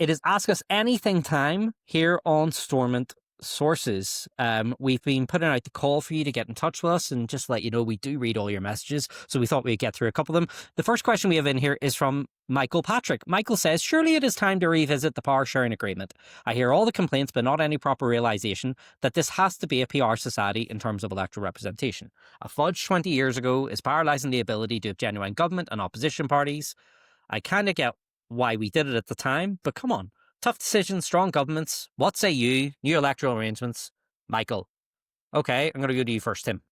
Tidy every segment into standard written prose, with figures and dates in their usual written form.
It is Ask Us Anything time here on Stormont Sources. We've been putting out the call for you to get in touch with us, and just to let you know, we do read all your messages, so we thought we'd get through a couple of them. The first question we have in here is from Michael Patrick. Michael says, surely it is time to revisit the power sharing agreement. I hear all the complaints, but not any proper realisation that this has to be a PR society in terms of electoral representation. A fudge 20 years ago is paralysing the ability to have genuine government and opposition parties. I kind of get why we did it at the time, but come on. Tough decisions, strong governments. What say you? New electoral arrangements. Michael. Okay, I'm going to go to you first, Tim.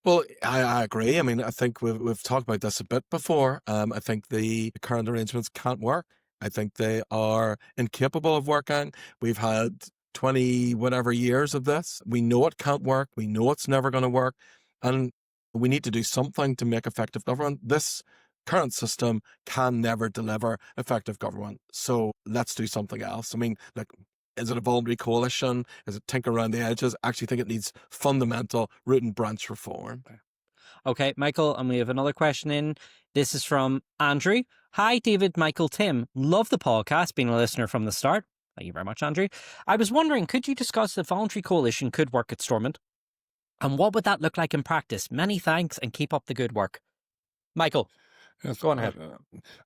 Well, I agree. I mean, I think we've talked about this a bit before. I think the current arrangements can't work. I think they are incapable of working. We've had 20 whatever years of this. We know it can't work. We know it's never going to work. And we need to do something to make effective government. This current system can never deliver effective government. So let's do something else. I mean, like, is it a voluntary coalition? Is it tinker around the edges? I actually think it needs fundamental root and branch reform. Okay, Michael, and we have another question in. This is from Andrew. Hi, David, Michael, Tim. Love the podcast, being a listener from the start. Thank you very much, Andrew. I was wondering, could you discuss if voluntary coalition could work at Stormont? And what would that look like in practice? Many thanks and keep up the good work. Michael. Yes, go on ahead.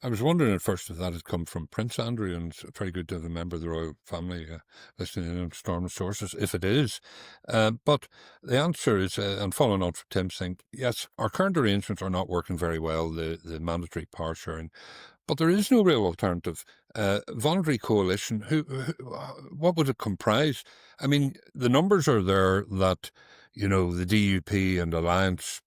I was wondering at first if that had come from Prince Andrew, and it's very good to have a member of the royal family listening in on Stormont Sources, if it is. But the answer is, and following on from Tim's thing, yes, our current arrangements are not working very well, the mandatory power sharing, but there is no real alternative. Voluntary coalition, what would it comprise? I mean, the numbers are there that, you know, the DUP and Alliance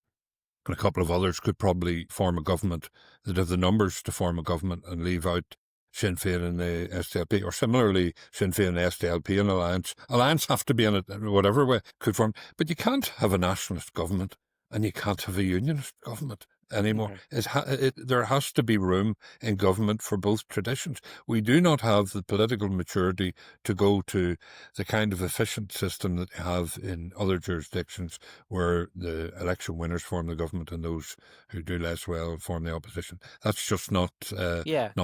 and a couple of others could probably form a government that have the numbers to form a government and leave out Sinn Féin and the SDLP, or similarly Sinn Féin and the SDLP and Alliance. Alliance have to be in it in whatever way could form. But you can't have a nationalist government and you can't have a unionist government anymore. There has to be room in government for both traditions. We do not have the political maturity to go to the kind of efficient system that you have in other jurisdictions where the election winners form the government and those who do less well form the opposition. That's just not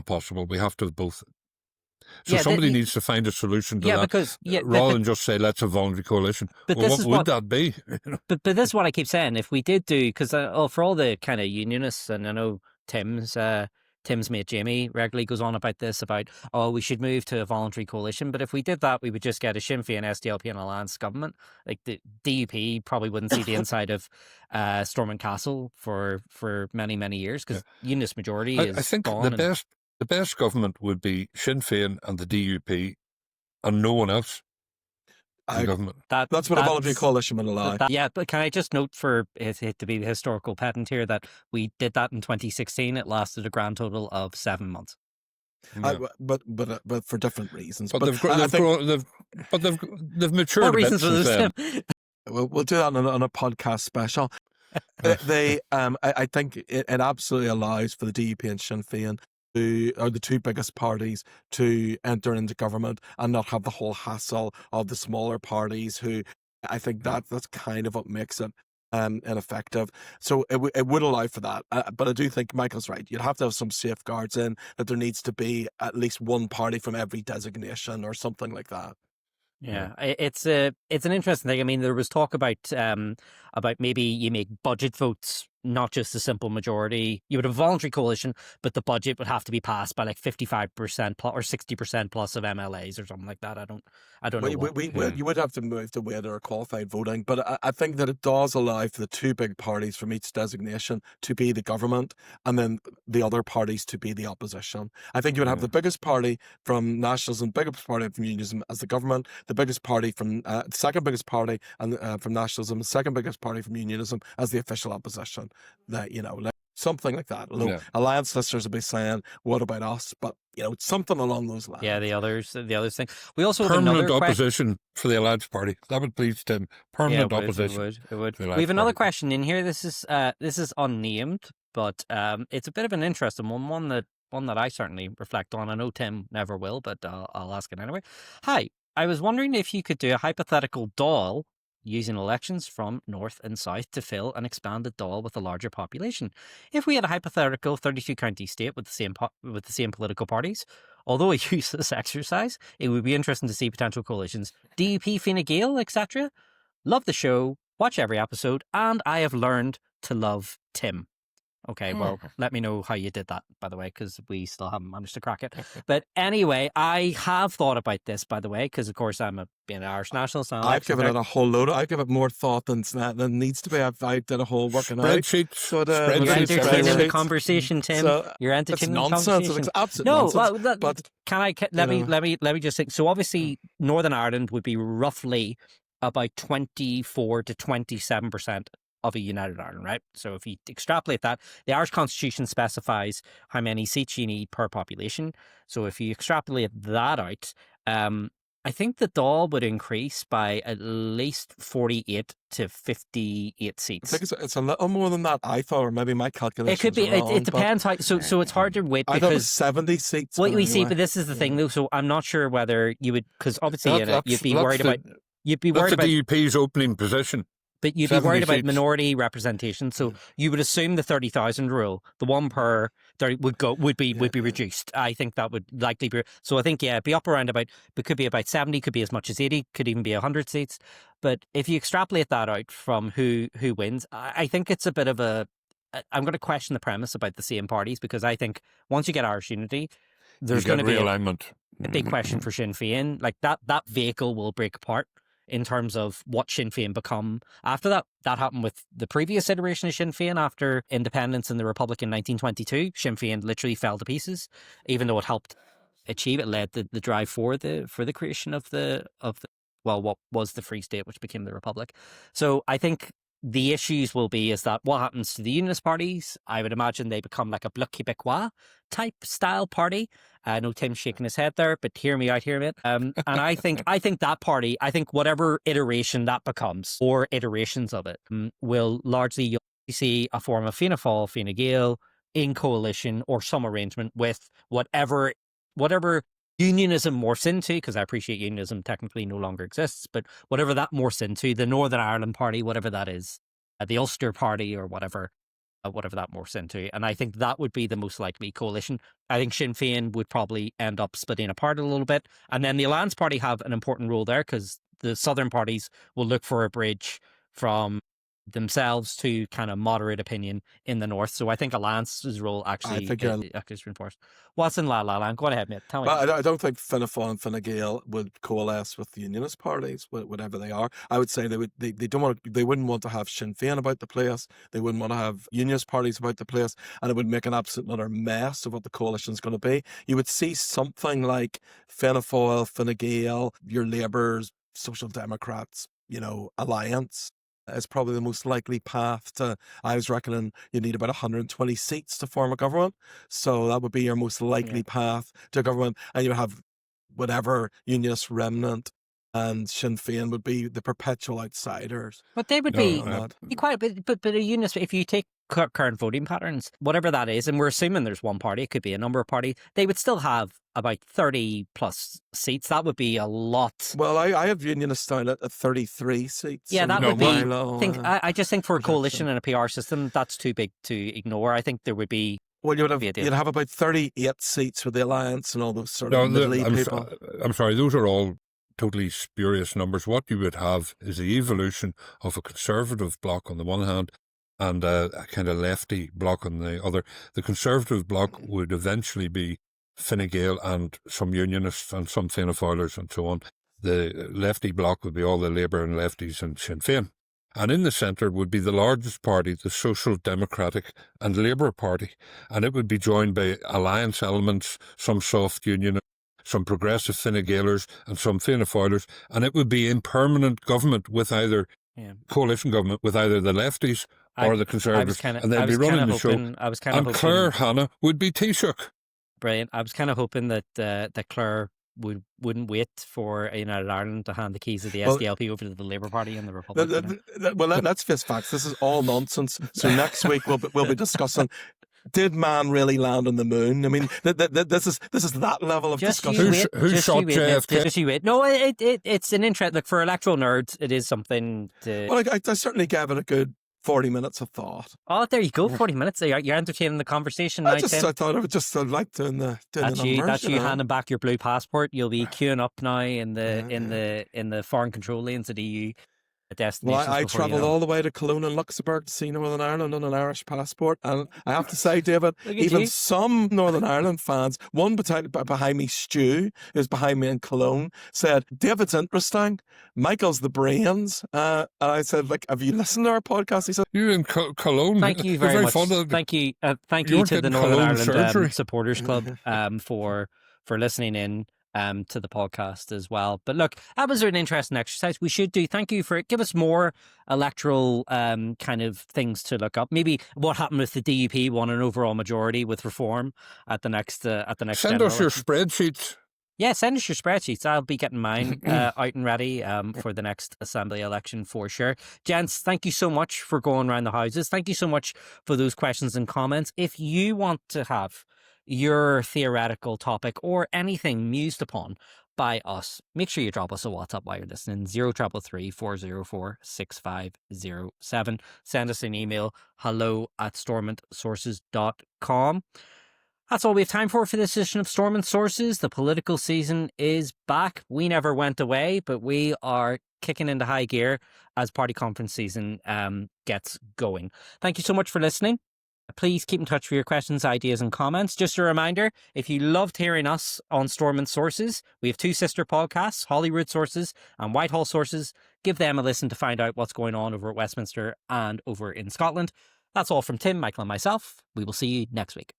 possible. We have to have both. So somebody needs to find a solution to that, rather than just say, let's have voluntary coalition. But well, what would that be? But this is what I keep saying. If we did do, because for all the kind of unionists, and I know Tim's mate Jamie regularly goes on about this, about, we should move to a voluntary coalition. But if we did that, we would just get a Sinn Féin, SDLP and Alliance government. Like the DUP probably wouldn't see the inside of Stormont Castle for many, many years, because unionist majority is I think gone. The best government would be Sinn Féin and the DUP and no one else in government. That's what a voluntary coalition would allow. But can I just note, for it to be the historical pedant here, that we did that in 2016. It lasted a grand total of 7 months. Yeah. But for different reasons. But they've matured. What reasons for this? We'll do that on a podcast special. I think it absolutely allows for the DUP and Sinn Féin, who are the two biggest parties, to enter into government and not have the whole hassle of the smaller parties, who I think that's kind of what makes it ineffective. So it would allow for that. But I do think Michael's right. You'd have to have some safeguards in that there needs to be at least one party from every designation or something like that. Yeah, it's an interesting thing. I mean, there was talk about maybe you make budget votes, not just a simple majority. You would have a voluntary coalition, but the budget would have to be passed by like 55% or 60% plus of MLAs or something like that. I don't know. You would have to move to where there are qualified voting, but I think that it does allow for the two big parties from each designation to be the government and then the other parties to be the opposition. I think you would have the biggest party from nationalism, biggest party from unionism as the government, the biggest party from the second biggest party and from nationalism, the second biggest party from unionism as the official opposition. That, like something like that. Alliance listeners will be saying, "What about us?" But something along those lines. Yeah, the others thing. We also have permanent opposition for the Alliance Party. That would please Tim. Permanent opposition. It would. We have another question in here. This is unnamed, but it's a bit of an interesting one that I certainly reflect on. I know Tim never will, but I'll ask it anyway. Hi, I was wondering if you could do a hypothetical Dáil using elections from north and south to fill an expanded Dáil with a larger population. If we had a hypothetical 32 county state with the same political parties, Although a useless exercise, it would be interesting to see potential coalitions. DUP, Fine Gael, etc. Love the show, watch every episode, and I have learned to love Tim. Okay, well, let me know how you did that, by the way, because we still haven't managed to crack it. But anyway, I have thought about this, by the way, because of course I'm being an Irish nationalist. And I've given it a whole load. I've given it more thought than needs to be. I did a whole working out. Spreadsheets. You're entertaining the conversation, Tim. So You're entertaining it's the nonsense. conversation. It's absolute No, nonsense. well, But let me just think. So obviously, Northern Ireland would be roughly about 24 to 27% of a united Ireland, right? So if you extrapolate that, the Irish Constitution specifies how many seats you need per population. So if you extrapolate that out, I think the Dáil would increase by at least 48 to 58 seats. I think it's a little more than that, I thought, or maybe my calculations It could be. are wrong, it depends how. So it's hard to wait I thought it was because 70 seats. well, but we see. anyway. But this is the thing, though. So I'm not sure whether you would, because obviously you'd be That's worried the- about. You'd be That's worried the about. DUP's opening position. But you'd be 70 worried about seats. minority representation, so you would assume the 30,000 rule, the 1 per 30 would be reduced. I think that would likely be. So I think it'd be up around about. It could be about 70, could be as much as 80, could even be 100 seats. But if you extrapolate that out from who wins, I think it's a bit of a. I'm going to question the premise about the same parties, because I think once you get Irish unity, there's going to be realignment. a big question for Sinn Féin. Like that vehicle will break apart in terms of what Sinn Féin become after that. That happened with the previous iteration of Sinn Féin after independence in the Republic in 1922. Sinn Féin literally fell to pieces, even though it helped achieve, it led the drive for the creation of the what was the Free State, which became the Republic. So I think the issues will be is that what happens to the Unionist parties. I would imagine they become like a Bloc Québécois type style party. I know Tim's shaking his head there, but hear me out here, mate. And I think that party, I think whatever iteration that becomes, or iterations of it, will largely see a form of Fianna Fáil, Fine Gael in coalition or some arrangement with whatever unionism morphs into, because I appreciate unionism technically no longer exists, but whatever that morphs into, the Northern Ireland Party, whatever that is, the Ulster Party or whatever that morphs into. And I think that would be the most likely coalition. I think Sinn Féin would probably end up splitting apart a little bit. And then the Alliance Party have an important role there, because the Southern parties will look for a bridge from themselves to kind of moderate opinion in the north. So I think Alliance's role actually is reinforced. What's in La La Land? Go on ahead, mate. Tell me. Well, I don't think Fianna Fáil and Fine Gael would coalesce with the Unionist parties, whatever they are. I would say they wouldn't want to have Sinn Féin about the place. They wouldn't want to have Unionist parties about the place, and it would make an absolute utter mess of what the coalition's going to be. You would see something like Fianna Fáil, Fine Gael, your Labours, Social Democrats, alliance. Is probably the most likely path to. I was reckoning you need about 120 seats to form a government, so that would be your most likely path to government, and you have whatever Unionist remnant, and Sinn Féin would be the perpetual outsiders. But they would be quite. But a Unionist, if you take current voting patterns, whatever that is, and we're assuming there's one party, it could be a number of parties, they would still have about 30 plus seats. That would be a lot. Well, I have Unionists down at 33 seats. Yeah, that would be. I just think for a coalition and a PR system, that's too big to ignore. I think there would be. Well, you'd have about 38 seats for the Alliance and all those sort of people. I'm sorry, those are all totally spurious numbers. What you would have is the evolution of a conservative bloc on the one hand and a kind of lefty bloc on the other. The conservative bloc would eventually be Fine Gael and some Unionists and some Fianna Fáilers and so on. The lefty bloc would be all the Labour and lefties and Sinn Féin. And in the centre would be the largest party, the Social Democratic and Labour Party. And it would be joined by alliance elements, some soft Unionists, some progressive Fine Gaelers and some Fianna Fáilers. And it would be in permanent government with either coalition government with either the lefties or the Conservatives. And they'd be running the show. And Claire Hanna would be Taoiseach. Brilliant. I was kind of hoping that Claire wouldn't wait for United Ireland to hand the keys of the SDLP over to the Labour Party and the Republic. Let's face facts. This is all nonsense. So next week we'll be discussing. Did man really land on the moon? I mean, this is that level of discussion. Who shot JFK? Just you wait. No, it's an interest. Look, for electoral nerds, it is something to. Well, I certainly gave it a good 40 minutes of thought. Oh, there you go. 40 minutes. You're entertaining the conversation now, Tim. I thought I would just like doing the That's numbers, you. That's you know. handing back your blue passport. You'll be queuing up now in the foreign control lanes at EU destinations. Well, I before you travelled know. all the way to Cologne and Luxembourg to see Northern Ireland on an Irish passport, and I have to say, David, Look at even you. some Northern Ireland fans, one behind me, Stu, who's behind me in Cologne, said, David's interesting, Michael's the brains. And I said, like, have you listened to our podcast? He said, You're in Cologne. Thank you You're very much. Fond of Thank you You to weren't the getting Northern Cologne Ireland surgery. Supporters Club for listening in to the podcast as well. But look, that was an interesting exercise. We should do. Thank you for it. Give us more electoral kind of things to look up. Maybe what happened with the DUP won an overall majority with Reform at the next Send general us your election. spreadsheets. Yeah, send us your spreadsheets. I'll be getting mine out and ready for the next Assembly election for sure. Gents, thank you so much for going around the houses. Thank you so much for those questions and comments. If you want to have your theoretical topic or anything mused upon by us, make sure you drop us a WhatsApp while you're listening, 0333 404 6507. Send us an email, hello@stormontsources.com. That's all we have time for this edition of Stormont Sources. The political season is back. We never went away, but we are kicking into high gear as party conference season gets going. Thank you so much for listening. Please keep in touch for your questions, ideas and comments. Just a reminder, if you loved hearing us on Stormont Sources, we have two sister podcasts, Holyrood Sources and Whitehall Sources. Give them a listen to find out what's going on over at Westminster and over in Scotland. That's all from Tim, Michael and myself. We will see you next week.